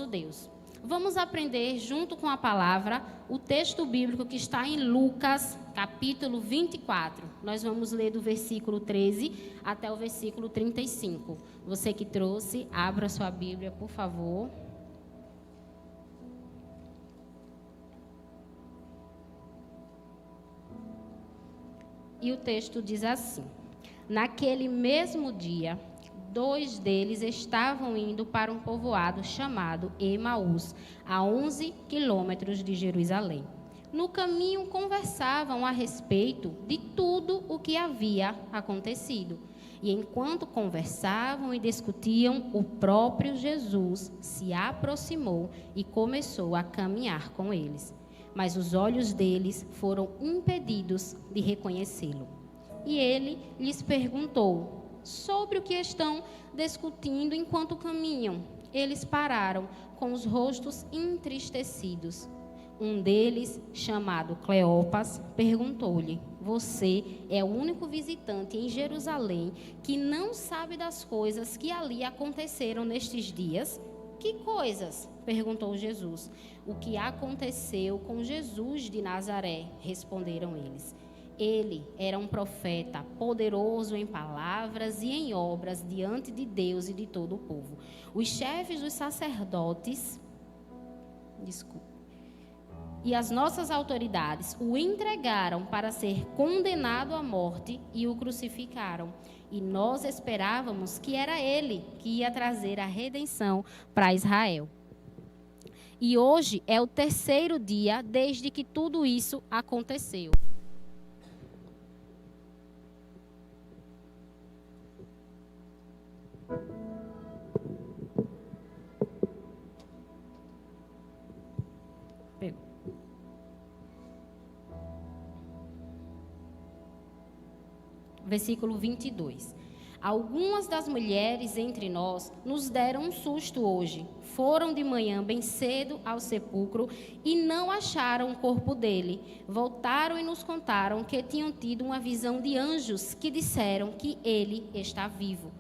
Deus. Vamos aprender junto com a palavra o texto bíblico que está em Lucas, capítulo 24. Nós vamos ler do versículo 13 até o versículo 35. Você que trouxe, abra sua Bíblia, por favor. E o texto diz assim: naquele mesmo dia, 2 deles estavam indo para um povoado chamado Emaús, a 11 quilômetros de Jerusalém. No caminho conversavam a respeito de tudo o que havia acontecido. E enquanto conversavam e discutiam, o próprio Jesus se aproximou e começou a caminhar com eles. Mas os olhos deles foram impedidos de reconhecê-lo. E ele lhes perguntou sobre o que estão discutindo enquanto caminham. Eles pararam com os rostos entristecidos. Um deles, chamado Cleopas, perguntou-lhe: você é o único visitante em Jerusalém que não sabe das coisas que ali aconteceram nestes dias? Que coisas? Perguntou Jesus. O que aconteceu com Jesus de Nazaré? Responderam eles. Ele era um profeta, poderoso em palavras e em obras diante de Deus e de todo o povo. Os chefes dos sacerdotes, e as nossas autoridades o entregaram para ser condenado à morte e o crucificaram. E nós esperávamos que era ele que ia trazer a redenção para Israel. E hoje é o 3º dia desde que tudo isso aconteceu. Versículo 22. Algumas das mulheres entre nós nos deram um susto hoje. Foram de manhã bem cedo ao sepulcro e não acharam o corpo dele. Voltaram e nos contaram que tinham tido uma visão de anjos que disseram que ele está vivo.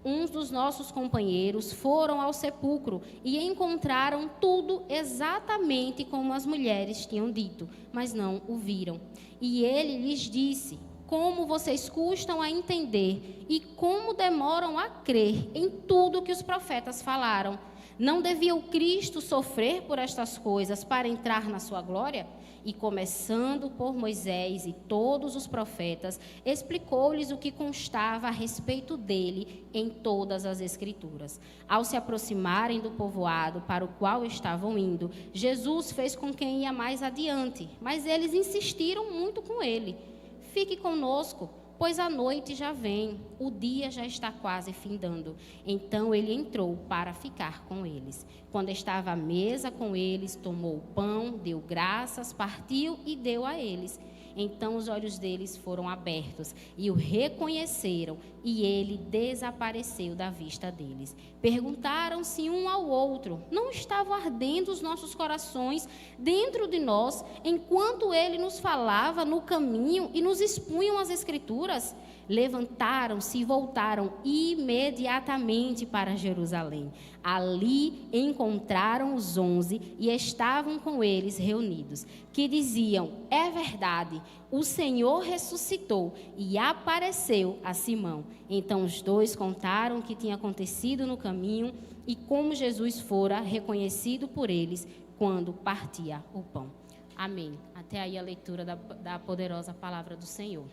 Uns dos nossos companheiros foram ao sepulcro e encontraram tudo exatamente como as mulheres tinham dito, mas não o viram. E ele lhes disse: como vocês custam a entender e como demoram a crer em tudo que os profetas falaram. Não devia o Cristo sofrer por estas coisas para entrar na sua glória? E começando por Moisés e todos os profetas, explicou-lhes o que constava a respeito dele em todas as Escrituras. Ao se aproximarem do povoado para o qual estavam indo, Jesus fez com quem ia mais adiante, mas eles insistiram muito com ele: fique conosco, pois a noite já vem, o dia já está quase findando. Então ele entrou para ficar com eles. Quando estava à mesa com eles, tomou o pão, deu graças, partiu e deu a eles. Então os olhos deles foram abertos e o reconheceram, e ele desapareceu da vista deles. Perguntaram-se um ao outro: não estavam ardendo os nossos corações dentro de nós, enquanto ele nos falava no caminho e nos expunham as Escrituras? Levantaram-se e voltaram imediatamente para Jerusalém. Ali encontraram os 11 e estavam com eles reunidos, que diziam: é verdade, o Senhor ressuscitou e apareceu a Simão. Então os 2 contaram o que tinha acontecido no caminho e como Jesus fora reconhecido por eles quando partia o pão. Amém. Até aí a leitura da poderosa palavra do Senhor.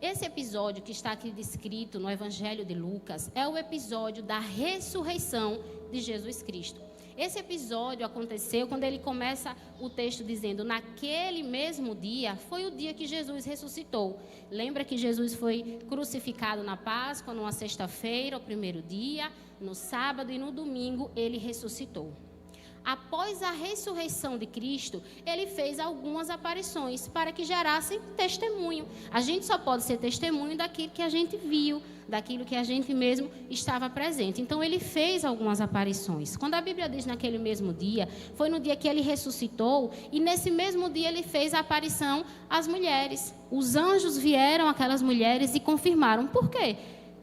Esse episódio que está aqui descrito no Evangelho de Lucas é o episódio da ressurreição de Jesus Cristo. Esse episódio aconteceu quando ele começa o texto dizendo: naquele mesmo dia foi o dia que Jesus ressuscitou. Lembra que Jesus foi crucificado na Páscoa, numa sexta-feira, o primeiro dia, no sábado e no domingo ele ressuscitou. Após a ressurreição de Cristo, ele fez algumas aparições para que gerassem testemunho. A gente só pode ser testemunho daquilo que a gente viu, daquilo que a gente mesmo estava presente. Então, ele fez algumas aparições. Quando a Bíblia diz naquele mesmo dia, foi no dia que ele ressuscitou, e nesse mesmo dia ele fez a aparição às mulheres. Os anjos vieram àquelas mulheres e confirmaram. Por quê?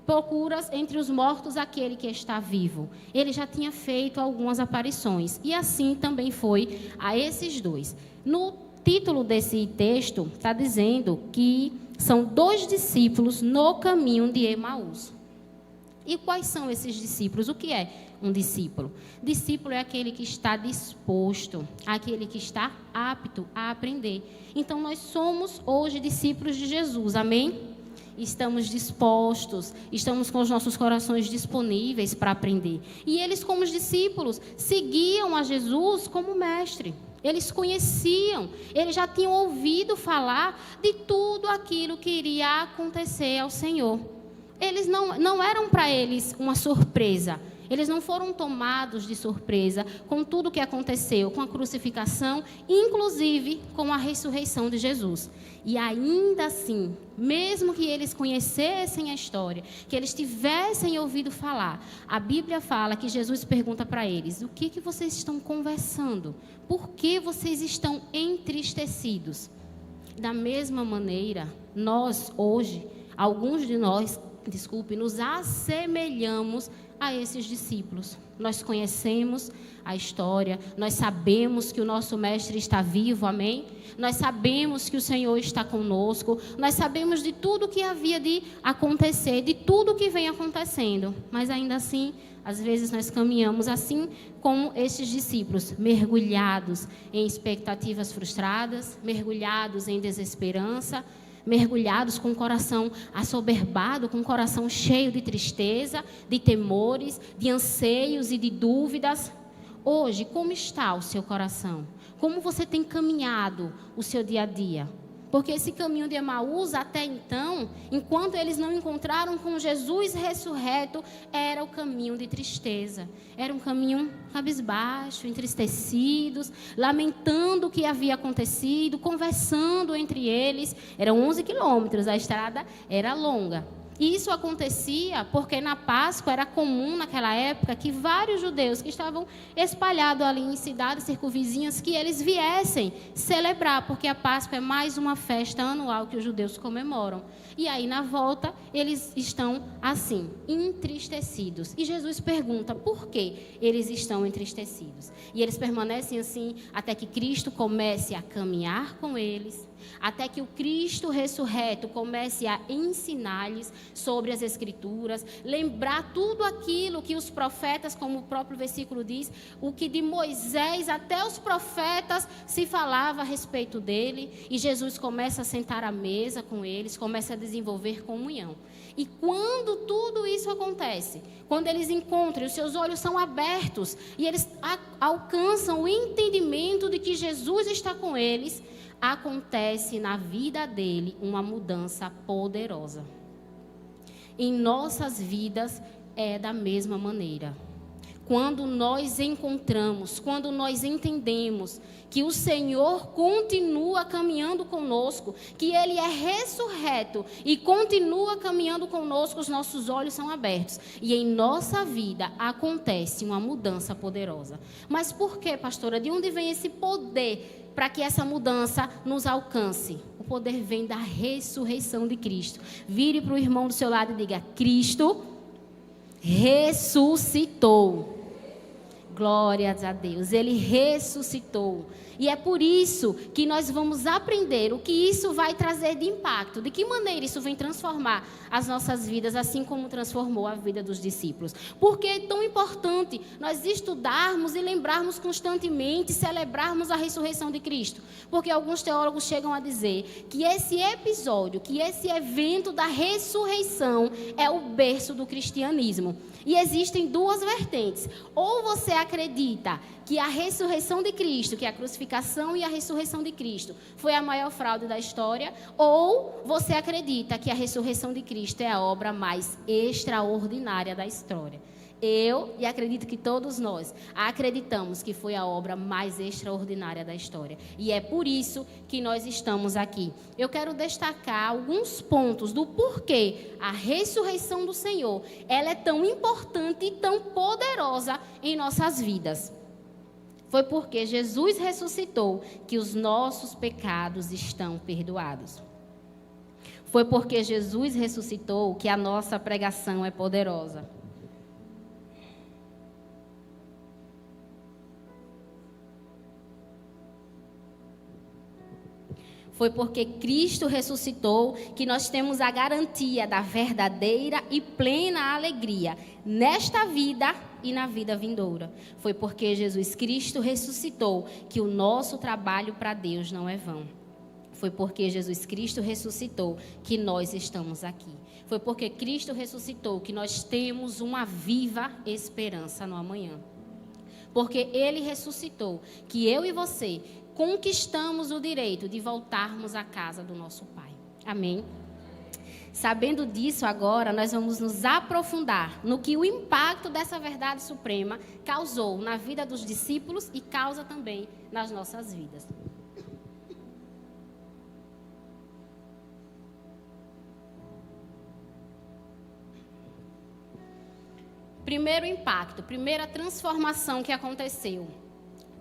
procuras entre os mortos aquele que está vivo. Ele já tinha feito algumas aparições. E assim também foi a esses dois. No título desse texto, está dizendo que são 2 discípulos no caminho de Emaús. E quais são esses discípulos? O que é um discípulo? Discípulo é aquele que está disposto, aquele que está apto a aprender. Então, nós somos hoje discípulos de Jesus, amém? Estamos dispostos, estamos com os nossos corações disponíveis para aprender. E eles, como os discípulos, seguiam a Jesus como mestre. Eles conheciam, eles já tinham ouvido falar de tudo aquilo que iria acontecer ao Senhor. Eles não eram para eles uma surpresa. Eles não foram tomados de surpresa com tudo o que aconteceu, com a crucificação, inclusive com a ressurreição de Jesus. E ainda assim, mesmo que eles conhecessem a história, que eles tivessem ouvido falar, a Bíblia fala que Jesus pergunta para eles: o que vocês estão conversando? Por que vocês estão entristecidos? Da mesma maneira, nós hoje, alguns de nós, nos assemelhamos a esses discípulos. Nós conhecemos a história, nós sabemos que o nosso mestre está vivo, amém? Nós sabemos que o Senhor está conosco, nós sabemos de tudo que havia de acontecer, de tudo que vem acontecendo, mas ainda assim, às vezes nós caminhamos assim como esses discípulos, mergulhados em expectativas frustradas, mergulhados em desesperança, mergulhados com o coração assoberbado, com o coração cheio de tristeza, de temores, de anseios e de dúvidas. Hoje, como está o seu coração? Como você tem caminhado o seu dia a dia? Porque esse caminho de Emaús, até então, enquanto eles não encontraram com Jesus ressurreto, era o caminho de tristeza. Era um caminho cabisbaixo, entristecidos, lamentando o que havia acontecido, conversando entre eles. Eram 11 quilômetros, a estrada era longa. E isso acontecia porque na Páscoa era comum naquela época que vários judeus que estavam espalhados ali em cidades circunvizinhas, que eles viessem celebrar, porque a Páscoa é mais uma festa anual que os judeus comemoram. E aí na volta eles estão assim, entristecidos. E Jesus pergunta por que eles estão entristecidos. E eles permanecem assim até que Cristo comece a caminhar com eles, até que o Cristo ressurreto comece a ensinar-lhes sobre as Escrituras, lembrar tudo aquilo que os profetas, como o próprio versículo diz, o que de Moisés até os profetas se falava a respeito dele, e Jesus começa a sentar à mesa com eles, começa a desenvolver comunhão. E quando tudo isso acontece, quando eles encontram, os seus olhos são abertos, e eles alcançam o entendimento de que Jesus está com eles, acontece na vida dele uma mudança poderosa. Em nossas vidas é da mesma maneira. Quando nós encontramos, quando nós entendemos que o Senhor continua caminhando conosco, que Ele é ressurreto e continua caminhando conosco, os nossos olhos são abertos. E em nossa vida acontece uma mudança poderosa. Mas por que, pastora? De onde vem esse poder para que essa mudança nos alcance? O poder vem da ressurreição de Cristo. Vire para o irmão do seu lado e diga: Cristo ressuscitou. Glórias a Deus, Ele ressuscitou. E é por isso que nós vamos aprender o que isso vai trazer de impacto, de que maneira isso vem transformar as nossas vidas, assim como transformou a vida dos discípulos. Porque é tão importante nós estudarmos e lembrarmos constantemente, celebrarmos a ressurreição de Cristo. Porque alguns teólogos chegam a dizer que esse episódio, que esse evento da ressurreição é o berço do cristianismo. E existem duas vertentes. Ou você acredita que a ressurreição de Cristo, que a crucificação e a ressurreição de Cristo foi a maior fraude da história, ou você acredita que a ressurreição de Cristo é a obra mais extraordinária da história. Eu, e acredito que todos nós, acreditamos que foi a obra mais extraordinária da história. E é por isso que nós estamos aqui. Eu quero destacar alguns pontos do porquê a ressurreição do Senhor, ela é tão importante e tão poderosa em nossas vidas. Foi porque Jesus ressuscitou que os nossos pecados estão perdoados. Foi porque Jesus ressuscitou que a nossa pregação é poderosa. Foi porque Cristo ressuscitou que nós temos a garantia da verdadeira e plena alegria nesta vida e na vida vindoura. Foi porque Jesus Cristo ressuscitou que o nosso trabalho para Deus não é vão. Foi porque Jesus Cristo ressuscitou que nós estamos aqui. Foi porque Cristo ressuscitou que nós temos uma viva esperança no amanhã. Porque Ele ressuscitou que eu e você conquistamos o direito de voltarmos à casa do nosso Pai. Amém? Sabendo disso agora, nós vamos nos aprofundar no que o impacto dessa verdade suprema causou na vida dos discípulos e causa também nas nossas vidas. Primeiro impacto, primeira transformação que aconteceu.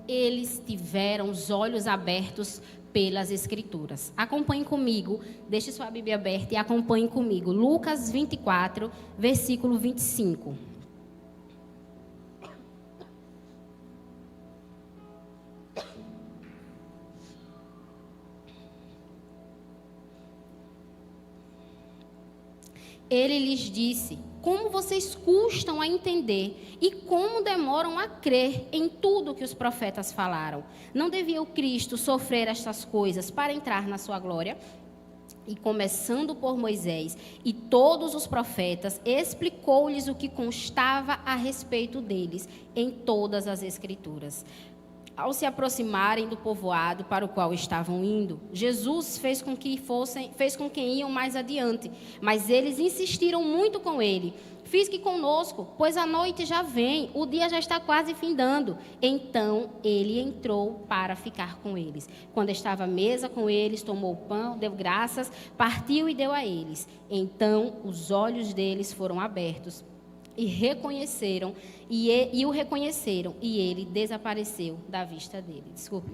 Eles tiveram os olhos abertos pelas Escrituras. Acompanhe comigo, deixe sua Bíblia aberta e acompanhe comigo. Lucas 24, versículo 25. Ele lhes disse: como vocês custam a entender e como demoram a crer em tudo que os profetas falaram. Não devia o Cristo sofrer estas coisas para entrar na sua glória? E começando por Moisés e todos os profetas, explicou-lhes o que constava a respeito deles em todas as Escrituras. Ao se aproximarem do povoado para o qual estavam indo, Jesus fez com que iam mais adiante, mas eles insistiram muito com ele. Fique conosco, pois a noite já vem, o dia já está quase findando. Então ele entrou para ficar com eles. Quando estava à mesa com eles, tomou o pão, deu graças, partiu e deu a eles. Então os olhos deles foram abertos e reconheceram, e o reconheceram, e ele desapareceu da vista dele. Desculpe.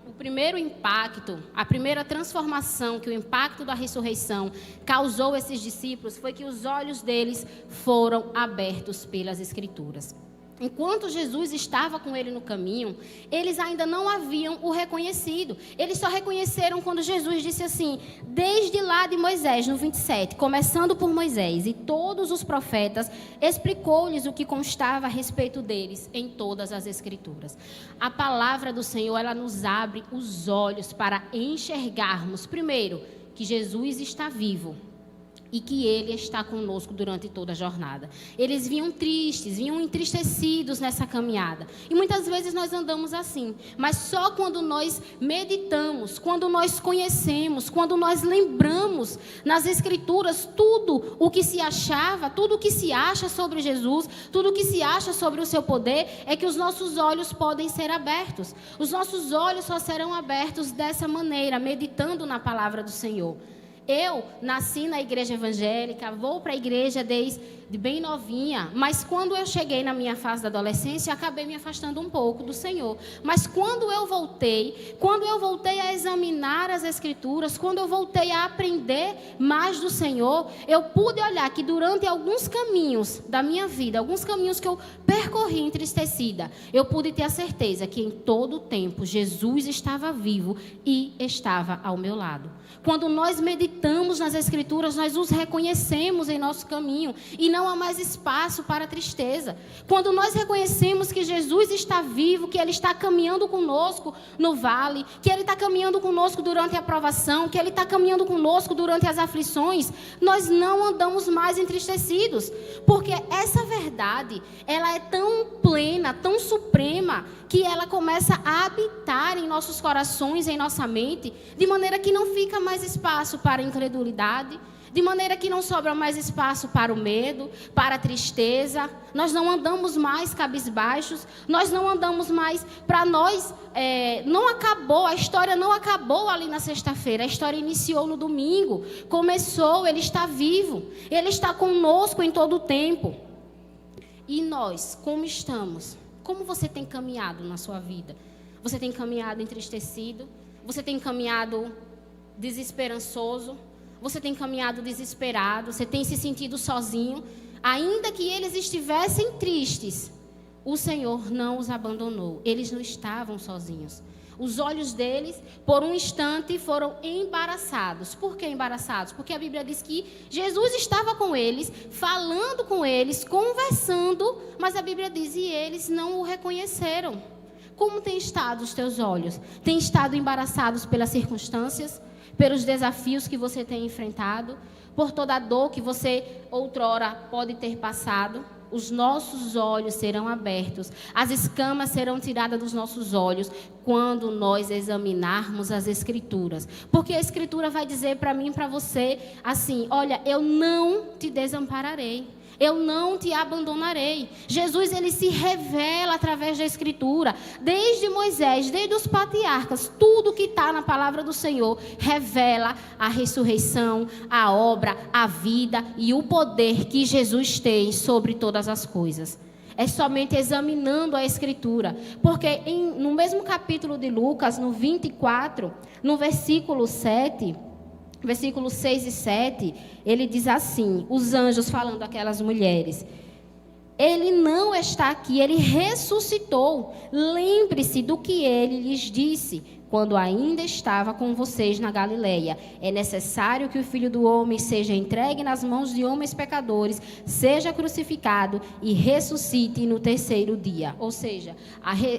O primeiro impacto, a primeira transformação que o impacto da ressurreição causou a esses discípulos foi que os olhos deles foram abertos pelas Escrituras. Enquanto Jesus estava com ele no caminho, eles ainda não haviam o reconhecido. Eles só reconheceram quando Jesus disse assim: desde lá de Moisés, no 27, começando por Moisés e todos os profetas, explicou-lhes o que constava a respeito deles em todas as Escrituras. A palavra do Senhor, ela nos abre os olhos para enxergarmos, primeiro, que Jesus está vivo e que Ele está conosco durante toda a jornada. Eles vinham tristes, vinham entristecidos nessa caminhada. E muitas vezes nós andamos assim. Mas só quando nós meditamos, quando nós conhecemos, quando nós lembramos nas Escrituras tudo o que se achava, tudo o que se acha sobre Jesus, tudo o que se acha sobre o seu poder, é que os nossos olhos podem ser abertos. Os nossos olhos só serão abertos dessa maneira, meditando na palavra do Senhor. Eu nasci na igreja evangélica, vou para a igreja desde bem novinha, mas quando eu cheguei na minha fase da adolescência, acabei me afastando um pouco do Senhor. Mas quando eu voltei a examinar as Escrituras, quando eu voltei a aprender mais do Senhor, eu pude olhar que durante alguns caminhos da minha vida, alguns caminhos que eu percorri entristecida, eu pude ter a certeza que em todo o tempo Jesus estava vivo e estava ao meu lado. Quando nós meditamos nas Escrituras, nós os reconhecemos em nosso caminho e não há mais espaço para tristeza. Quando nós reconhecemos que Jesus está vivo, que Ele está caminhando conosco no vale, que Ele está caminhando conosco durante a provação, que Ele está caminhando conosco durante as aflições, nós não andamos mais entristecidos, porque essa verdade, ela é tão plena, tão suprema, que ela começa a habitar em nossos corações, em nossa mente, de maneira que não fica mais espaço para a incredulidade, de maneira que não sobra mais espaço para o medo, para a tristeza. Nós não andamos mais cabisbaixos, nós não andamos mais, para nós, a história não acabou ali na sexta-feira, a história iniciou no domingo, começou, Ele está vivo, Ele está conosco em todo o tempo. E nós, como estamos? Como você tem caminhado na sua vida? Você tem caminhado entristecido? Você tem caminhado desesperançoso? Você tem caminhado desesperado? Você tem se sentido sozinho? Ainda que eles estivessem tristes, o Senhor não os abandonou. Eles não estavam sozinhos. Os olhos deles, por um instante, foram embaraçados. Por que embaraçados? Porque a Bíblia diz que Jesus estava com eles, falando com eles, conversando, mas a Bíblia diz, e eles não o reconheceram. Como tem estado os teus olhos? Tem estado embaraçados pelas circunstâncias, pelos desafios que você tem enfrentado, por toda a dor que você outrora pode ter passado? Os nossos olhos serão abertos, as escamas serão tiradas dos nossos olhos quando nós examinarmos as Escrituras. Porque a Escritura vai dizer para mim e para você assim, olha, eu não te desampararei. Eu não te abandonarei. Jesus, ele se revela através da Escritura. Desde Moisés, desde os patriarcas, tudo que está na palavra do Senhor revela a ressurreição, a obra, a vida e o poder que Jesus tem sobre todas as coisas. É somente examinando a Escritura. Porque no mesmo capítulo de Lucas, no 24, no versículo 7... Versículos 6 e 7, ele diz assim, os anjos falando àquelas mulheres, ele não está aqui, ele ressuscitou. Lembre-se do que ele lhes disse, quando ainda estava com vocês na Galileia. É necessário que o Filho do Homem seja entregue nas mãos de homens pecadores, seja crucificado e ressuscite no terceiro dia. Ou seja,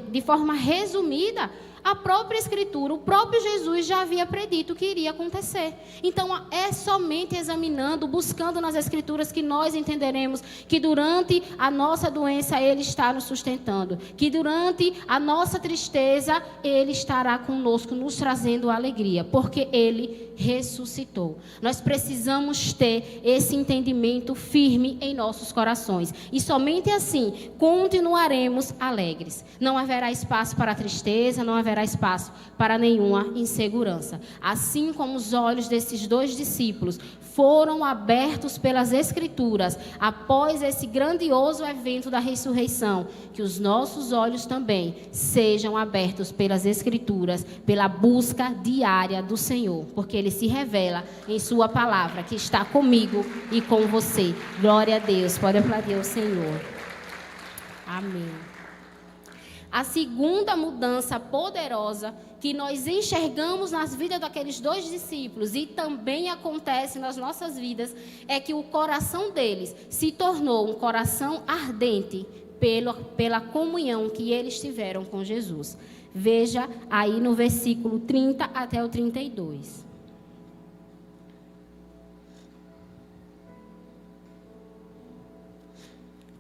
de forma resumida, a própria Escritura, o próprio Jesus já havia predito que iria acontecer. Então, é somente examinando, buscando nas Escrituras que nós entenderemos que durante a nossa doença Ele está nos sustentando, que durante a nossa tristeza Ele estará conosco, nos trazendo alegria, porque Ele ressuscitou. Nós precisamos ter esse entendimento firme em nossos corações. E somente assim continuaremos alegres. Não haverá espaço para tristeza, não haverá espaço para nenhuma insegurança. Assim como os olhos desses dois discípulos foram abertos pelas Escrituras após esse grandioso evento da ressurreição, que os nossos olhos também sejam abertos pelas Escrituras, pela busca diária do Senhor, porque Ele se revela em sua palavra, que está comigo e com você. Glória a Deus. Pode aplaudir o Senhor. Amém. A segunda mudança poderosa que nós enxergamos nas vidas daqueles dois discípulos e também acontece nas nossas vidas é que o coração deles se tornou um coração ardente pela comunhão que eles tiveram com Jesus. Veja aí no versículo 30 até o 32.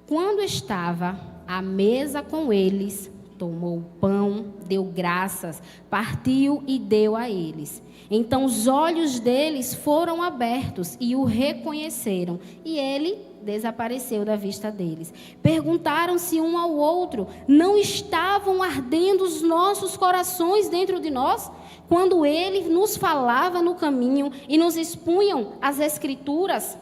Quando estava à mesa com eles, tomou o pão, deu graças, partiu e deu a eles. Então os olhos deles foram abertos e o reconheceram, e ele desapareceu da vista deles. Perguntaram-se um ao outro, não estavam ardendo os nossos corações dentro de nós, quando ele nos falava no caminho e nos expunham as Escrituras?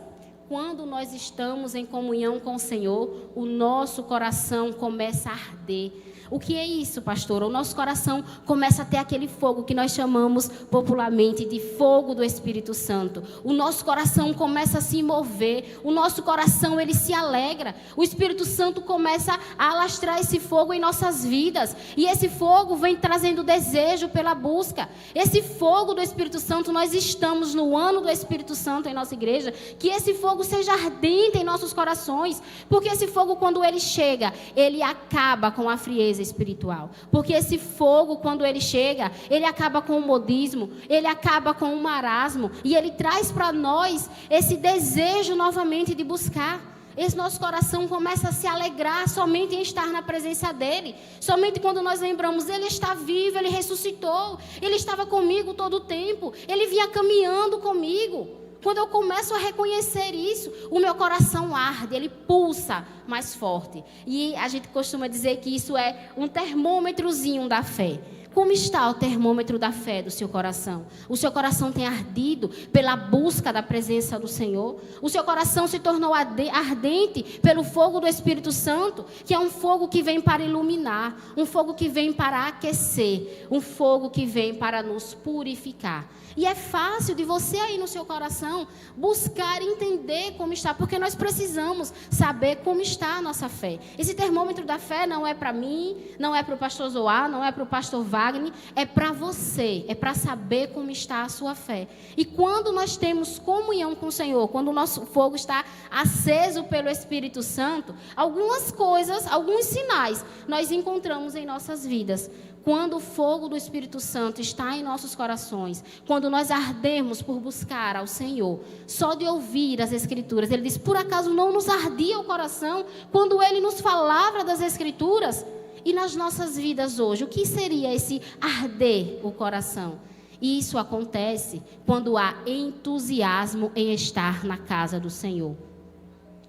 Quando nós estamos em comunhão com o Senhor, o nosso coração começa a arder. O que é isso, pastor? O nosso coração começa a ter aquele fogo que nós chamamos popularmente de fogo do Espírito Santo. O nosso coração começa a se mover, o nosso coração ele se alegra. O Espírito Santo começa a alastrar esse fogo em nossas vidas. E esse fogo vem trazendo desejo pela busca. Esse fogo do Espírito Santo, nós estamos no ano do Espírito Santo em nossa igreja, que esse fogo seja ardente em nossos corações. Porque esse fogo, quando ele chega, ele acaba com a frieza espiritual, porque esse fogo, quando ele chega, ele acaba com o modismo, ele acaba com o marasmo, e ele traz para nós esse desejo novamente de buscar. Esse nosso coração começa a se alegrar somente em estar na presença dele, somente quando nós lembramos, ele está vivo, ele ressuscitou, ele estava comigo todo o tempo, ele vinha caminhando comigo. Quando eu começo a reconhecer isso, o meu coração arde, ele pulsa mais forte. E a gente costuma dizer que isso é um termômetrozinho da fé. Como está o termômetro da fé do seu coração? O seu coração tem ardido pela busca da presença do Senhor? O seu coração se tornou ardente pelo fogo do Espírito Santo, que é um fogo que vem para iluminar, um fogo que vem para aquecer, um fogo que vem para nos purificar. E é fácil de você aí no seu coração buscar entender como está, porque nós precisamos saber como está a nossa fé. Esse termômetro da fé não é para mim, não é para o pastor Zoá, não é para o pastor Wagner, é para você, é para saber como está a sua fé. E quando nós temos comunhão com o Senhor, quando o nosso fogo está aceso pelo Espírito Santo, algumas coisas, alguns sinais nós encontramos em nossas vidas. Quando o fogo do Espírito Santo está em nossos corações, quando nós ardemos por buscar ao Senhor, só de ouvir as Escrituras, Ele diz, por acaso não nos ardia o coração quando Ele nos falava das Escrituras? E nas nossas vidas hoje, o que seria esse arder o coração? Isso acontece quando há entusiasmo em estar na casa do Senhor.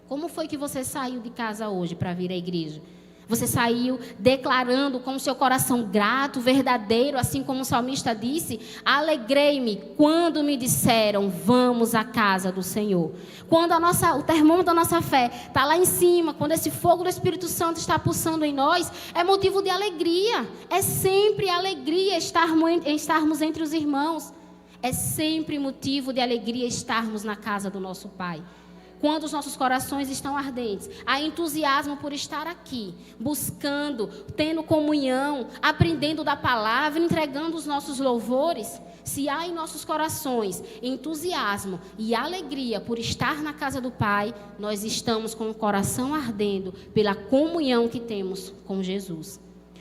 Como foi que você saiu de casa hoje para vir à igreja? Você saiu declarando com o seu coração grato, verdadeiro, assim como o salmista disse, alegrei-me quando me disseram, vamos à casa do Senhor. Quando o termômetro da nossa fé está lá em cima, quando esse fogo do Espírito Santo está pulsando em nós, é motivo de alegria. É sempre alegria estarmos entre os irmãos. É sempre motivo de alegria estarmos na casa do nosso Pai. Quando os nossos corações estão ardentes, há entusiasmo por estar aqui, buscando, tendo comunhão, aprendendo da palavra, entregando os nossos louvores. Se há em nossos corações entusiasmo e alegria por estar na casa do Pai, nós estamos com o coração ardendo pela comunhão que temos com Jesus.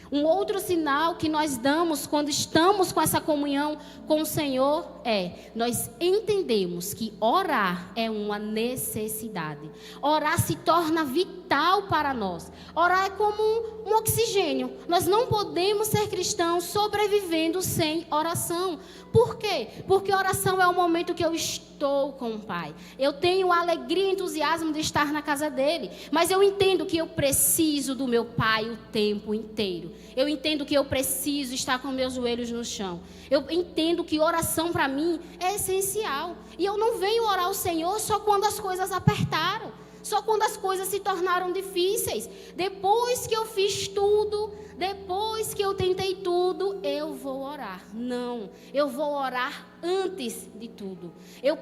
Um outro sinal que nós damos quando estamos com essa comunhão com o Senhor nós entendemos que orar é uma necessidade. Orar se torna vital para nós. Orar é como um oxigênio. Nós não podemos ser cristãos sobrevivendo sem oração. Por quê? Porque oração é o momento que eu estou com o Pai. Eu tenho alegria e entusiasmo de estar na casa dele. Mas eu entendo que eu preciso do meu Pai o tempo inteiro. Eu entendo que eu preciso estar com meus joelhos no chão. Eu entendo que oração para mim é essencial. E eu não venho orar ao Senhor só quando as coisas apertaram. Só quando as coisas se tornaram difíceis. Depois que eu fiz tudo, depois que eu tentei tudo, eu vou orar. Não, eu vou orar antes de tudo. Eu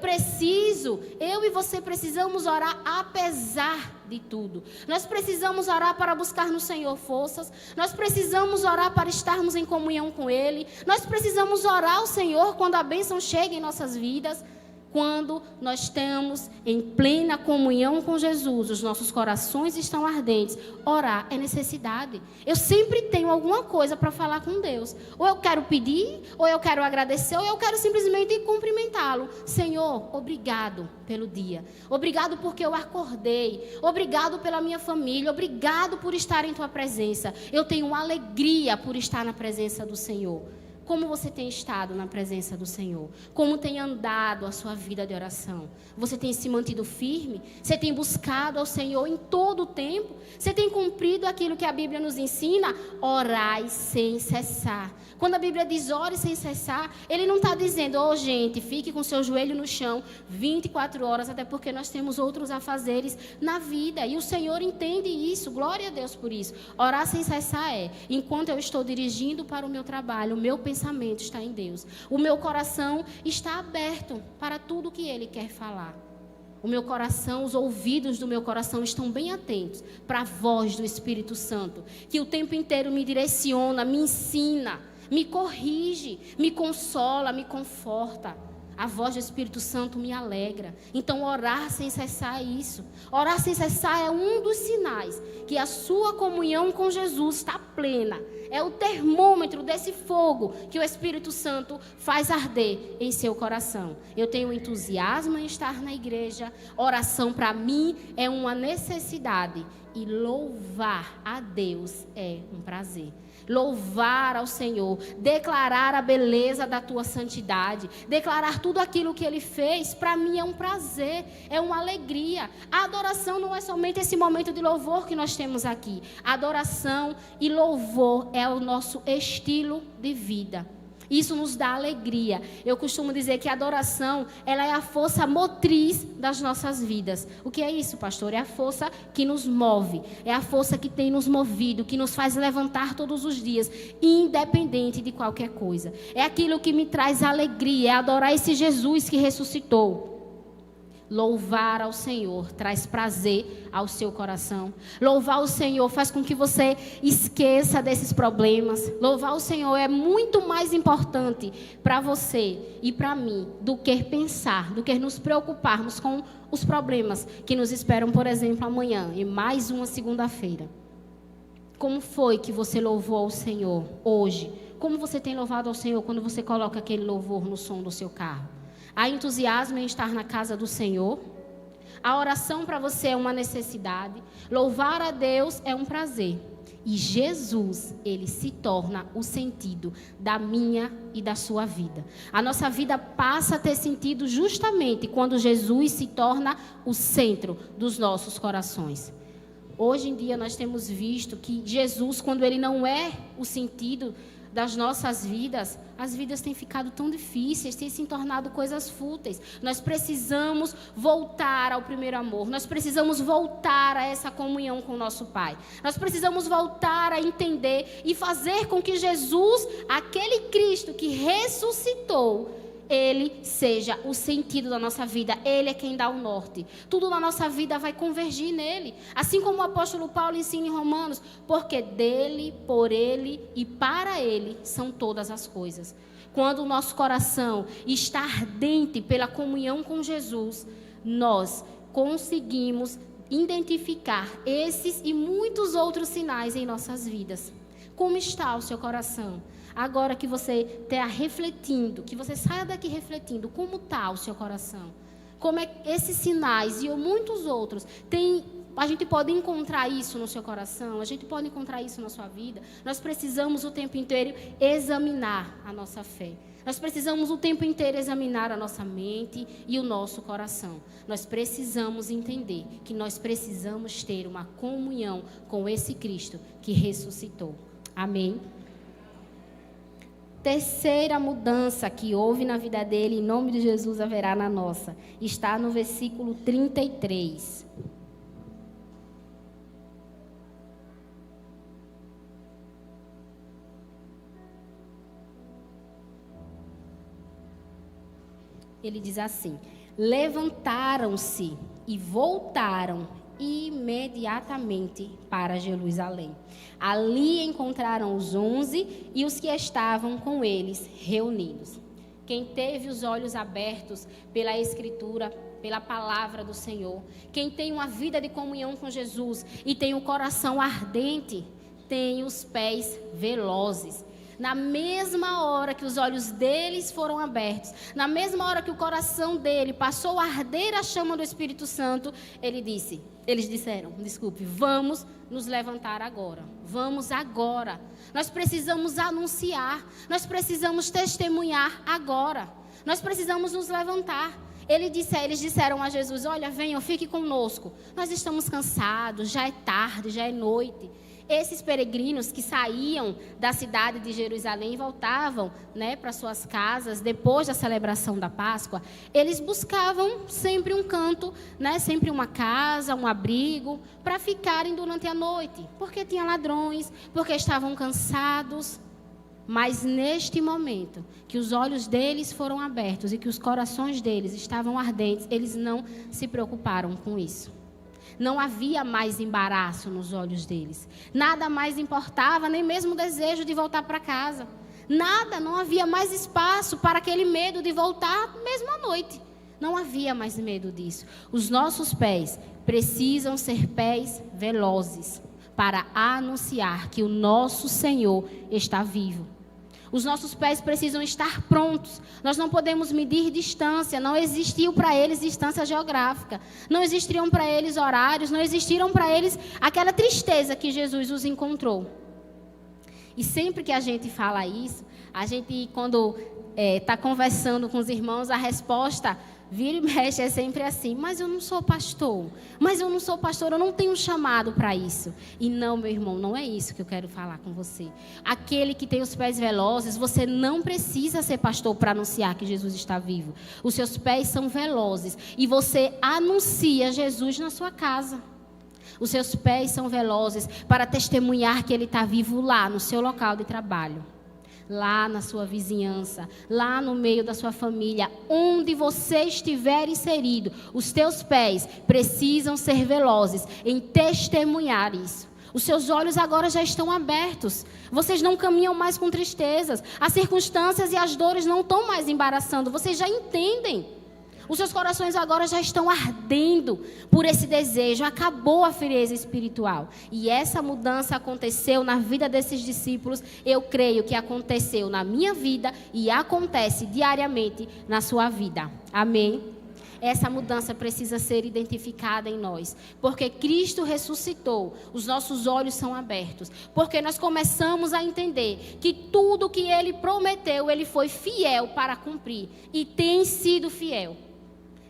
e você precisamos orar apesar de tudo. Nós precisamos orar para buscar no Senhor forças. Nós precisamos orar para estarmos em comunhão com Ele. Nós precisamos orar ao Senhor quando a bênção chega em nossas vidas. Quando nós estamos em plena comunhão com Jesus, os nossos corações estão ardentes, orar é necessidade. Eu sempre tenho alguma coisa para falar com Deus. Ou eu quero pedir, ou eu quero agradecer, ou eu quero simplesmente cumprimentá-lo. Senhor, obrigado pelo dia. Obrigado porque eu acordei. Obrigado pela minha família. Obrigado por estar em tua presença. Eu tenho alegria por estar na presença do Senhor. Como você tem estado na presença do Senhor? Como tem andado a sua vida de oração? Você tem se mantido firme? Você tem buscado ao Senhor em todo o tempo? Você tem cumprido aquilo que a Bíblia nos ensina? Orai sem cessar. Quando a Bíblia diz ore sem cessar, Ele não está dizendo, gente, fique com seu joelho no chão 24 horas, até porque nós temos outros afazeres na vida. E o Senhor entende isso, glória a Deus por isso. Orar sem cessar enquanto eu estou dirigindo para o meu trabalho, o meu pensamento está em Deus. O meu coração está aberto para tudo que Ele quer falar. O meu coração, os ouvidos do meu coração estão bem atentos para a voz do Espírito Santo, que o tempo inteiro me direciona, me ensina, me corrige, me consola, me conforta. A voz do Espírito Santo me alegra. Então, orar sem cessar é isso. Orar sem cessar é um dos sinais que a sua comunhão com Jesus está plena. É o termômetro desse fogo que o Espírito Santo faz arder em seu coração. Eu tenho entusiasmo em estar na igreja. Oração para mim é uma necessidade. E louvar a Deus é um prazer. Louvar ao Senhor, declarar a beleza da tua santidade, declarar tudo aquilo que Ele fez, para mim é um prazer, é uma alegria. A adoração não é somente esse momento de louvor que nós temos aqui. A adoração e louvor é o nosso estilo de vida. Isso nos dá alegria. Eu costumo dizer que a adoração, ela é a força motriz das nossas vidas. O que é isso, pastor? É a força que nos move. É a força que tem nos movido, que nos faz levantar todos os dias, independente de qualquer coisa. É aquilo que me traz alegria, é adorar esse Jesus que ressuscitou. Louvar ao Senhor traz prazer ao seu coração. Louvar o Senhor faz com que você esqueça desses problemas. Louvar o Senhor é muito mais importante para você e para mim do que pensar, do que nos preocuparmos com os problemas que nos esperam, por exemplo, amanhã, em mais uma segunda-feira. Como foi que você louvou ao Senhor hoje? Como você tem louvado ao Senhor quando você coloca aquele louvor no som do seu carro? Há entusiasmo em estar na casa do Senhor? A oração para você é uma necessidade. Louvar a Deus é um prazer. E Jesus, Ele se torna o sentido da minha e da sua vida. A nossa vida passa a ter sentido justamente quando Jesus se torna o centro dos nossos corações. Hoje em dia nós temos visto que Jesus, quando Ele não é o sentido das nossas vidas, as vidas têm ficado tão difíceis, têm se tornado coisas fúteis. Nós precisamos voltar ao primeiro amor. Nós precisamos voltar a essa comunhão com o nosso Pai. Nós precisamos voltar a entender e fazer com que Jesus, aquele Cristo que ressuscitou, Ele seja o sentido da nossa vida. Ele é quem dá o norte. Tudo na nossa vida vai convergir nele. Assim como o apóstolo Paulo ensina em Romanos, porque dele, por ele e para ele são todas as coisas. Quando o nosso coração está ardente pela comunhão com Jesus, nós conseguimos identificar esses e muitos outros sinais em nossas vidas. Como está o seu coração? Agora que você esteja refletindo, que você saia daqui refletindo, como está o seu coração? Como é que esses sinais e muitos outros, a gente pode encontrar isso no seu coração, a gente pode encontrar isso na sua vida. Nós precisamos o tempo inteiro examinar a nossa fé. Nós precisamos o tempo inteiro examinar a nossa mente e o nosso coração. Nós precisamos entender que nós precisamos ter uma comunhão com esse Cristo que ressuscitou. Amém? Terceira mudança que houve na vida dele, em nome de Jesus haverá na nossa. Está no versículo 33. Ele diz assim: levantaram-se e voltaram imediatamente para Jerusalém. Ali encontraram os 11 e os que estavam com eles reunidos. Quem teve os olhos abertos pela Escritura, pela palavra do Senhor, quem tem uma vida de comunhão com Jesus e tem o coração ardente, tem os pés velozes. Na mesma hora que os olhos deles foram abertos, na mesma hora que o coração dele passou a arder a chama do Espírito Santo, eles disseram, vamos nos levantar agora. Vamos agora. Nós precisamos anunciar, nós precisamos testemunhar agora. Nós precisamos nos levantar. Eles disseram a Jesus: olha, venham, fique conosco. Nós estamos cansados, já é tarde, já é noite. Esses peregrinos que saíam da cidade de Jerusalém e voltavam, para suas casas depois da celebração da Páscoa, eles buscavam sempre um canto, sempre uma casa, um abrigo, para ficarem durante a noite, porque tinha ladrões, porque estavam cansados. Mas neste momento, que os olhos deles foram abertos e que os corações deles estavam ardentes, eles não se preocuparam com isso. Não havia mais embaraço nos olhos deles. Nada mais importava, nem mesmo o desejo de voltar para casa. Nada, não havia mais espaço para aquele medo de voltar mesmo à noite. Não havia mais medo disso. Os nossos pés precisam ser pés velozes para anunciar que o nosso Senhor está vivo. Os nossos pés precisam estar prontos. Nós não podemos medir distância. Não existiu para eles distância geográfica. Não existiam para eles horários. Não existiram para eles aquela tristeza que Jesus os encontrou. E sempre que a gente fala isso, a gente, quando está conversando com os irmãos, a resposta vira e mexe é sempre assim: mas eu não sou pastor, eu não tenho chamado para isso. E não, meu irmão, não é isso que eu quero falar com você. Aquele que tem os pés velozes, você não precisa ser pastor para anunciar que Jesus está vivo. Os seus pés são velozes e você anuncia Jesus na sua casa. Os seus pés são velozes para testemunhar que Ele está vivo lá no seu local de trabalho, lá na sua vizinhança, lá no meio da sua família, onde você estiver inserido. Os teus pés precisam ser velozes em testemunhar isso. Os seus olhos agora já estão abertos. Vocês não caminham mais com tristezas. As circunstâncias e as dores não estão mais embaraçando. Vocês já entendem. Os seus corações agora já estão ardendo por esse desejo. Acabou a frieza espiritual. E essa mudança aconteceu na vida desses discípulos. Eu creio que aconteceu na minha vida e acontece diariamente na sua vida. Amém? Essa mudança precisa ser identificada em nós. Porque Cristo ressuscitou. Os nossos olhos são abertos. Porque nós começamos a entender que tudo que Ele prometeu, Ele foi fiel para cumprir. E tem sido fiel.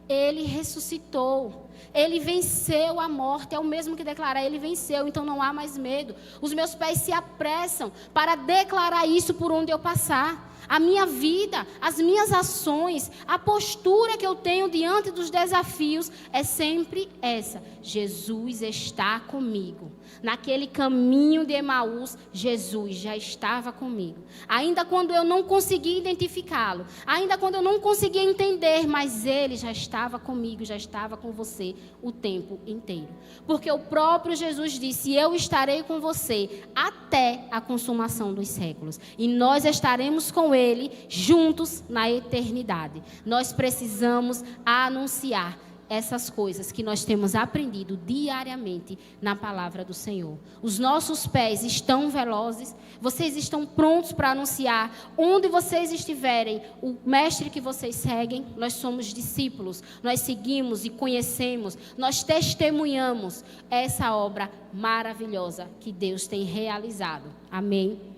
Ele ressuscitou, Ele venceu a morte, é o mesmo que declarar, Ele venceu, então não há mais medo. Os meus pés se apressam para declarar isso por onde eu passar. A minha vida, as minhas ações, a postura que eu tenho diante dos desafios é sempre essa: Jesus está comigo. Naquele caminho de Emaús, Jesus já estava comigo. Ainda quando eu não conseguia identificá-lo, ainda quando eu não conseguia entender, mas Ele já estava comigo, já estava com você o tempo inteiro. Porque o próprio Jesus disse: eu estarei com você até a consumação dos séculos. E nós estaremos com Ele juntos na eternidade. Nós precisamos anunciar essas coisas que nós temos aprendido diariamente na palavra do Senhor. Os nossos pés estão velozes. Vocês estão prontos para anunciar onde vocês estiverem o mestre que vocês seguem. Nós somos discípulos. Nós seguimos e conhecemos. Nós testemunhamos essa obra maravilhosa que Deus tem realizado. Amém?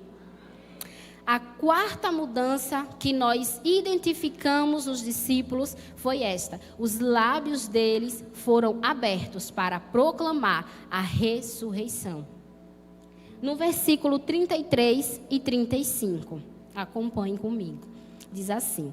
A quarta mudança que nós identificamos nos discípulos foi esta: os lábios deles foram abertos para proclamar a ressurreição. No versículo 33 e 35, acompanhem comigo. Diz assim: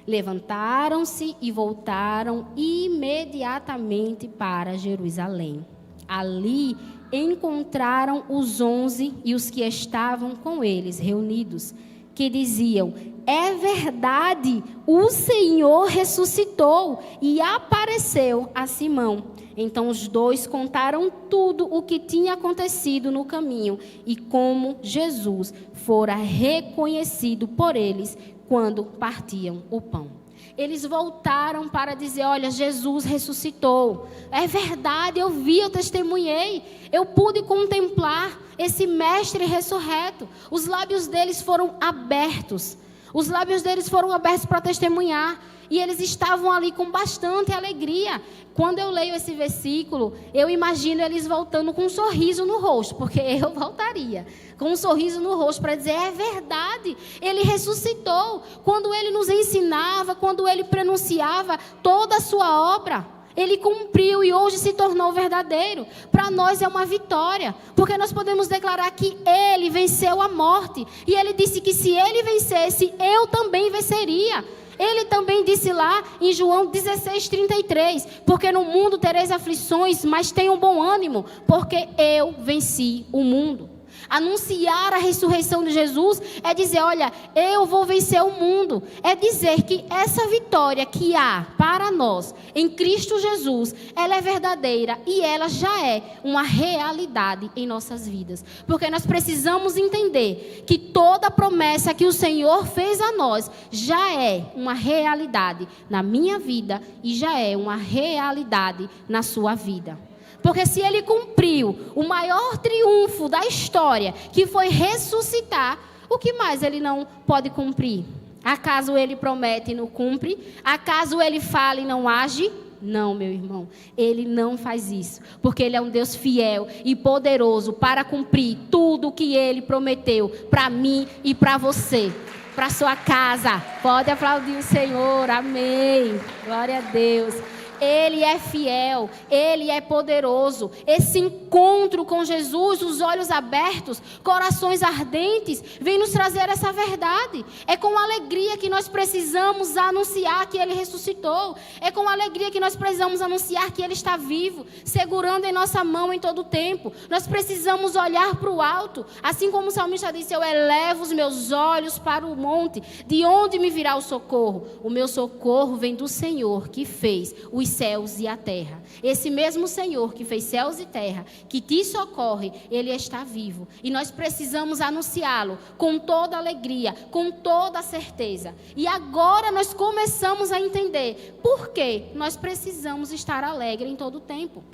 levantaram-se e voltaram imediatamente para Jerusalém. Ali encontraram os 11 e os que estavam com eles reunidos, que diziam: é verdade, o Senhor ressuscitou e apareceu a Simão. Então os dois contaram tudo o que tinha acontecido no caminho e como Jesus fora reconhecido por eles quando partiam o pão. Eles voltaram para dizer: olha, Jesus ressuscitou. É verdade, eu vi, eu testemunhei. Eu pude contemplar esse mestre ressurreto. Os lábios deles foram abertos. Os lábios deles foram abertos para testemunhar. E eles estavam ali com bastante alegria. Quando eu leio esse versículo, eu imagino eles voltando com um sorriso no rosto, porque eu voltaria com um sorriso no rosto para dizer: é verdade, Ele ressuscitou. Quando Ele nos ensinava, quando Ele pronunciava toda a sua obra, Ele cumpriu e hoje se tornou verdadeiro. Para nós é uma vitória, porque nós podemos declarar que Ele venceu a morte. E Ele disse que se Ele vencesse, eu também venceria. Ele também disse lá em João 16:33, porque no mundo tereis aflições, mas tenham bom ânimo, porque eu venci o mundo. Anunciar a ressurreição de Jesus é dizer: olha, eu vou vencer o mundo. É dizer que essa vitória que há para nós em Cristo Jesus, ela é verdadeira e ela já é uma realidade em nossas vidas. Porque nós precisamos entender que toda promessa que o Senhor fez a nós já é uma realidade na minha vida e já é uma realidade na sua vida. Porque se Ele cumpriu o maior triunfo da história, que foi ressuscitar, o que mais Ele não pode cumprir? Acaso Ele promete e não cumpre? Acaso Ele fala e não age? Não, meu irmão, Ele não faz isso, porque Ele é um Deus fiel e poderoso para cumprir tudo o que Ele prometeu para mim e para você, para sua casa. Pode aplaudir o Senhor, amém, glória a Deus. Ele é fiel, Ele é poderoso. Esse encontro com Jesus, os olhos abertos, corações ardentes, vem nos trazer essa verdade. É com alegria que nós precisamos anunciar que Ele ressuscitou. É com alegria que nós precisamos anunciar que Ele está vivo, segurando em nossa mão em todo o tempo. Nós precisamos olhar para o alto, assim como o salmista disse: eu elevo os meus olhos para o monte, de onde me virá o socorro? O meu socorro vem do Senhor que fez os céus e a terra. Esse mesmo Senhor que fez céus e terra, que te socorre, Ele está vivo. E nós precisamos anunciá-lo com toda alegria, com toda certeza. E agora nós começamos a entender por que nós precisamos estar alegre em todo o tempo.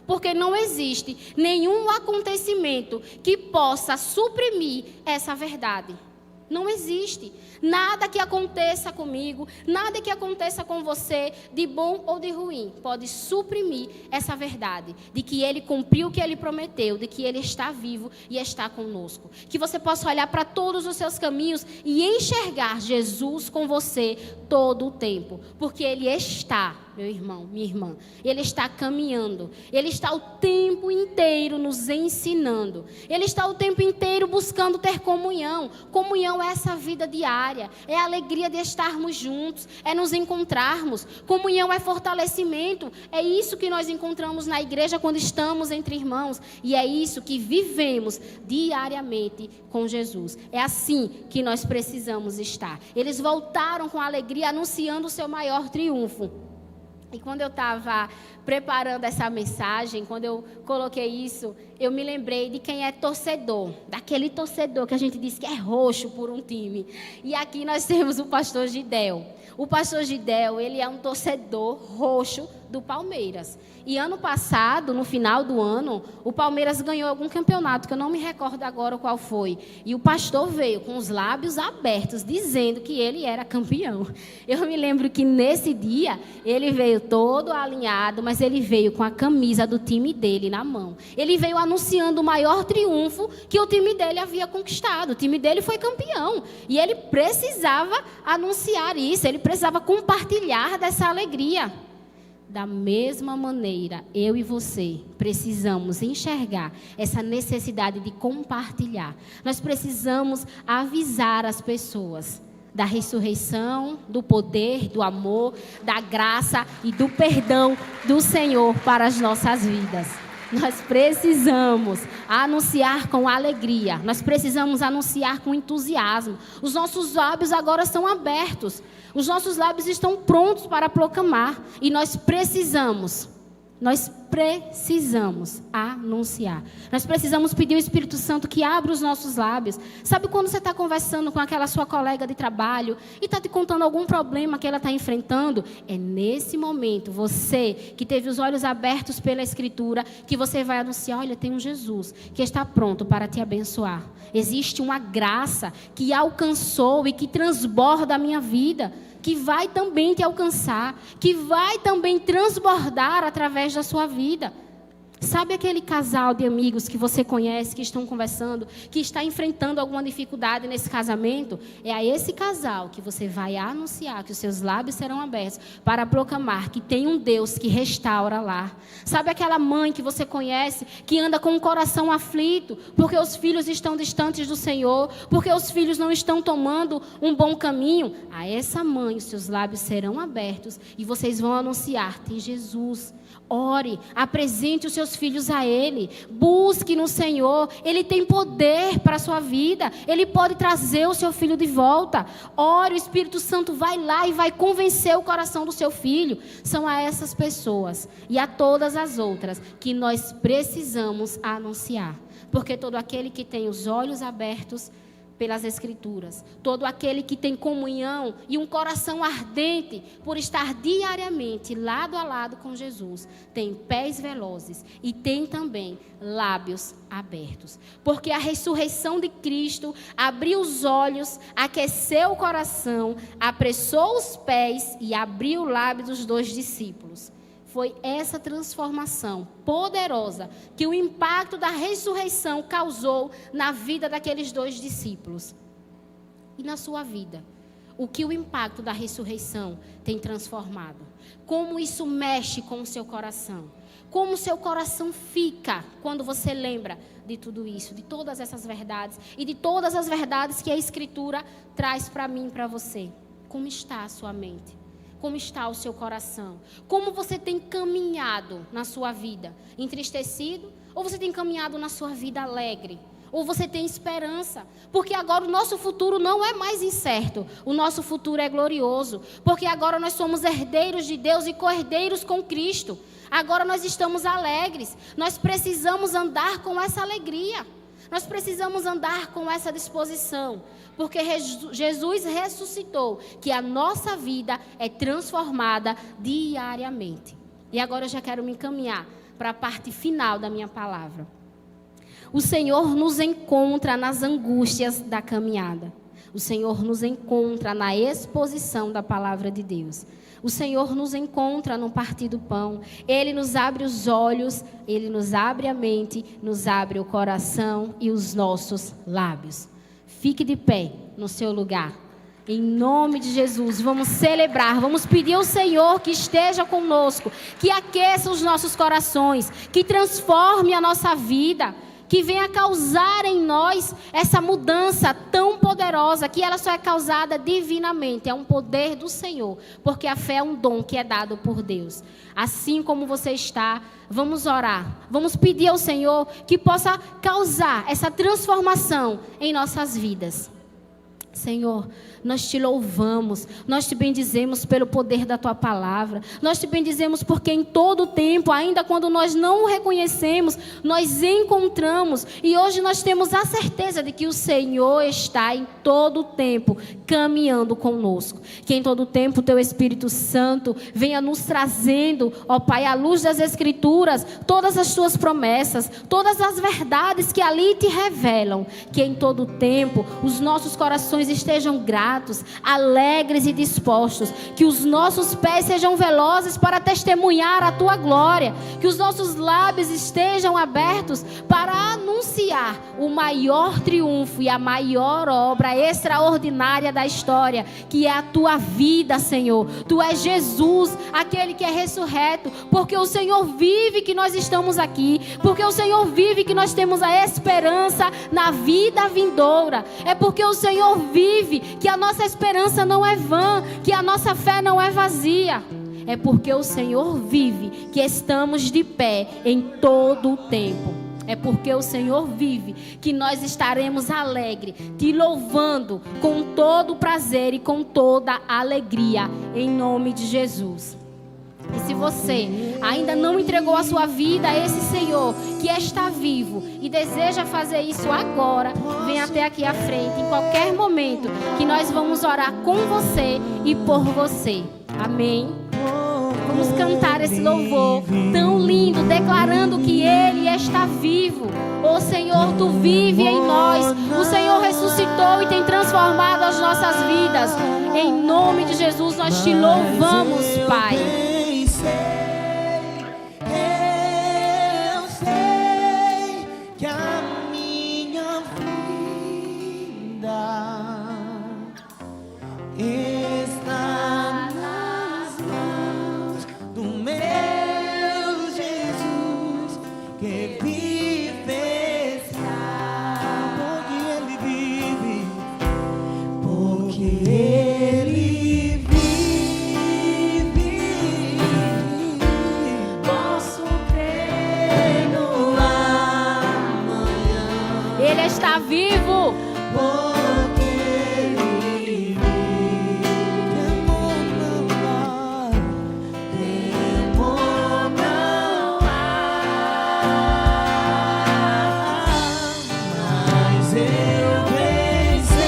Porque não existe nenhum acontecimento que possa suprimir essa verdade. Não existe. Nada que aconteça comigo, nada que aconteça com você, de bom ou de ruim, pode suprimir essa verdade, de que Ele cumpriu o que Ele prometeu, de que Ele está vivo e está conosco. Que você possa olhar para todos os seus caminhos e enxergar Jesus com você todo o tempo. Porque Ele está, meu irmão, minha irmã, Ele está caminhando. Ele está o tempo inteiro nos ensinando. Ele está o tempo inteiro buscando ter comunhão. Comunhão é essa vida diária. É a alegria de estarmos juntos, é nos encontrarmos. Comunhão é fortalecimento. É isso que nós encontramos na igreja quando estamos entre irmãos. E é isso que vivemos diariamente com Jesus. É assim que nós precisamos estar. Eles voltaram com alegria, anunciando o seu maior triunfo. E quando eu estava preparando essa mensagem, quando eu coloquei isso, eu me lembrei de quem é torcedor, daquele torcedor que a gente diz que é roxo por um time. E aqui nós temos o pastor Gidel. O pastor Gidel, ele é um torcedor roxo do Palmeiras. E ano passado, no final do ano, o Palmeiras ganhou algum campeonato, que eu não me recordo agora qual foi. E o pastor veio com os lábios abertos, dizendo que ele era campeão. Eu me lembro que nesse dia, ele veio todo alinhado, mas ele veio com a camisa do time dele na mão. Ele veio anunciando o maior triunfo que o time dele havia conquistado. O time dele foi campeão. E ele precisava anunciar isso, ele precisava compartilhar dessa alegria. Da mesma maneira, eu e você precisamos enxergar essa necessidade de compartilhar. Nós precisamos avisar as pessoas da ressurreição, do poder, do amor, da graça e do perdão do Senhor para as nossas vidas. Nós precisamos anunciar com alegria. Nós precisamos anunciar com entusiasmo. Os nossos lábios agora são abertos. Os nossos lábios estão prontos para proclamar. E nós precisamos anunciar. Nós precisamos pedir ao Espírito Santo que abra os nossos lábios. Sabe quando você está conversando com aquela sua colega de trabalho e está te contando algum problema que ela está enfrentando? É nesse momento, você que teve os olhos abertos pela Escritura, que você vai anunciar: olha, tem um Jesus que está pronto para te abençoar. Existe uma graça que alcançou e que transborda a minha vida, que vai também te alcançar, que vai também transbordar através da sua vida. Sabe aquele casal de amigos que você conhece, que estão conversando, que está enfrentando alguma dificuldade nesse casamento? É a esse casal que você vai anunciar, que os seus lábios serão abertos para proclamar que tem um Deus que restaura lá. Sabe aquela mãe que você conhece, que anda com o coração aflito, porque os filhos estão distantes do Senhor, porque os filhos não estão tomando um bom caminho? A essa mãe os seus lábios serão abertos e vocês vão anunciar: tem Jesus. Ore, apresente os seus filhos a Ele, busque no Senhor, Ele tem poder para a sua vida, Ele pode trazer o seu filho de volta. Ore, o Espírito Santo vai lá e vai convencer o coração do seu filho. São a essas pessoas e a todas as outras que nós precisamos anunciar, porque todo aquele que tem os olhos abertos pelas Escrituras. Todo aquele que tem comunhão e um coração ardente por estar diariamente lado a lado com Jesus, tem pés velozes e tem também lábios abertos. Porque a ressurreição de Cristo abriu os olhos, aqueceu o coração, apressou os pés e abriu o lábio dos 2 discípulos. Foi essa transformação poderosa que o impacto da ressurreição causou na vida daqueles 2 discípulos. E na sua vida, o que o impacto da ressurreição tem transformado? Como isso mexe com o seu coração? Como o seu coração fica quando você lembra de tudo isso, de todas essas verdades e de todas as verdades que a Escritura traz para mim e para você? Como está a sua mente? Como está o seu coração? Como você tem caminhado na sua vida? Entristecido? Ou você tem caminhado na sua vida alegre? Ou você tem esperança? Porque agora o nosso futuro não é mais incerto. O nosso futuro é glorioso. Porque agora nós somos herdeiros de Deus e co-herdeiros com Cristo. Agora nós estamos alegres. Nós precisamos andar com essa alegria. Nós precisamos andar com essa disposição, porque Jesus ressuscitou, que a nossa vida é transformada diariamente. E agora eu já quero me encaminhar para a parte final da minha palavra. O Senhor nos encontra nas angústias da caminhada. O Senhor nos encontra na exposição da palavra de Deus. O Senhor nos encontra no partir do pão. Ele nos abre os olhos, Ele nos abre a mente, nos abre o coração e os nossos lábios. Fique de pé no seu lugar. Em nome de Jesus, vamos celebrar, vamos pedir ao Senhor que esteja conosco, que aqueça os nossos corações, que transforme a nossa vida, que venha causar em nós essa mudança tão poderosa, que ela só é causada divinamente, é um poder do Senhor, porque a fé é um dom que é dado por Deus. Assim como você está, vamos orar, vamos pedir ao Senhor que possa causar essa transformação em nossas vidas. Senhor, nós te louvamos, nós te bendizemos pelo poder da tua palavra, nós te bendizemos porque em todo o tempo, ainda quando nós não o reconhecemos, nós encontramos, e hoje nós temos a certeza de que o Senhor está em todo o tempo caminhando conosco, que em todo o tempo o teu Espírito Santo venha nos trazendo, ó Pai, à luz das Escrituras, todas as tuas promessas, todas as verdades que ali te revelam, que em todo o tempo os nossos corações estejam gratos, alegres e dispostos, que os nossos pés sejam velozes para testemunhar a tua glória, que os nossos lábios estejam abertos para anunciar o maior triunfo e a maior obra extraordinária da história, que é a tua vida, Senhor. Tu és Jesus, aquele que é ressurreto, porque o Senhor vive que nós estamos aqui, porque o Senhor vive que nós temos a esperança na vida vindoura, é porque o Senhor vive que a nossa esperança não é vã, que a nossa fé não é vazia. É porque o Senhor vive que estamos de pé em todo o tempo. É porque o Senhor vive que nós estaremos alegres, te louvando com todo prazer e com toda alegria, em nome de Jesus. E se você ainda não entregou a sua vida a esse Senhor que está vivo e deseja fazer isso agora, vem até aqui à frente, em qualquer momento, que nós vamos orar com você e por você. Amém? Vamos cantar esse louvor tão lindo, declarando que Ele está vivo. Ô Senhor, Tu vive em nós. O Senhor ressuscitou e tem transformado as nossas vidas. Em nome de Jesus, nós Te louvamos, Pai. Eu sei que a minha vida está nas mãos do meu Jesus, que vive está, porque Ele está vivo. Porque Ele temor não há, mas eu venci.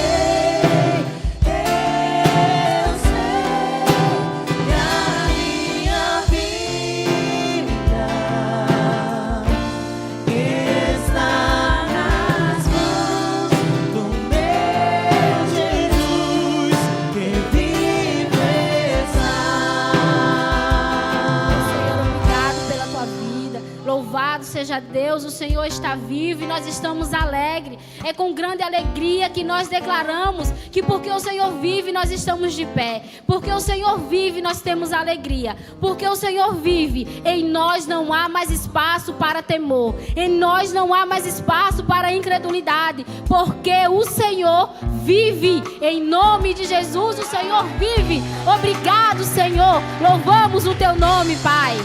Louvado seja Deus, o Senhor está vivo e nós estamos alegres. É com grande alegria que nós declaramos que porque o Senhor vive, nós estamos de pé. Porque o Senhor vive, nós temos alegria. Porque o Senhor vive, em nós não há mais espaço para temor. Em nós não há mais espaço para incredulidade. Porque o Senhor vive. Em nome de Jesus, o Senhor vive. Obrigado, Senhor. Louvamos o teu nome, Pai.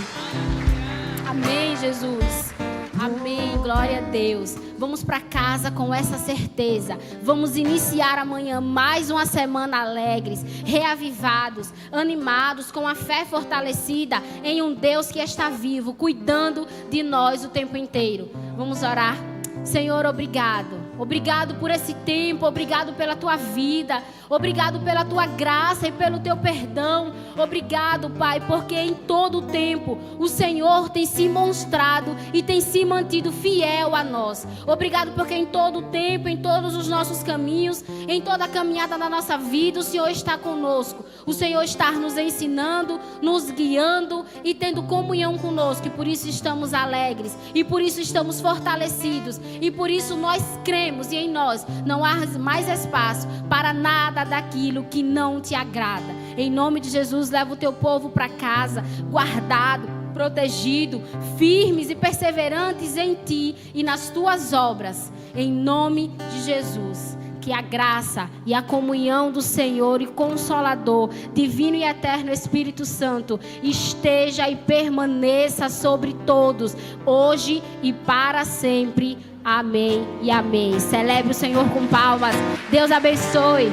Amém, Jesus. Amém, glória a Deus. Vamos para casa com essa certeza. Vamos iniciar amanhã mais uma semana alegres, reavivados, animados, com a fé fortalecida em um Deus que está vivo, cuidando de nós o tempo inteiro. Vamos orar. Senhor, obrigado. Obrigado por esse tempo, obrigado pela tua vida, obrigado pela tua graça e pelo teu perdão. Obrigado, Pai, porque em todo o tempo o Senhor tem se mostrado e tem se mantido fiel a nós. Obrigado porque em todo o tempo, em todos os nossos caminhos, em toda a caminhada da nossa vida, o Senhor está conosco. O Senhor está nos ensinando, nos guiando e tendo comunhão conosco. E por isso estamos alegres, e por isso estamos fortalecidos, e por isso nós cremos. E em nós não há mais espaço para nada daquilo que não te agrada. Em nome de Jesus, leva o teu povo para casa, guardado, protegido, firmes e perseverantes em ti e nas tuas obras. Em nome de Jesus. Que a graça e a comunhão do Senhor e Consolador, Divino e Eterno Espírito Santo, esteja e permaneça sobre todos, hoje e para sempre. Amém e amém. Celebre o Senhor com palmas. Deus abençoe.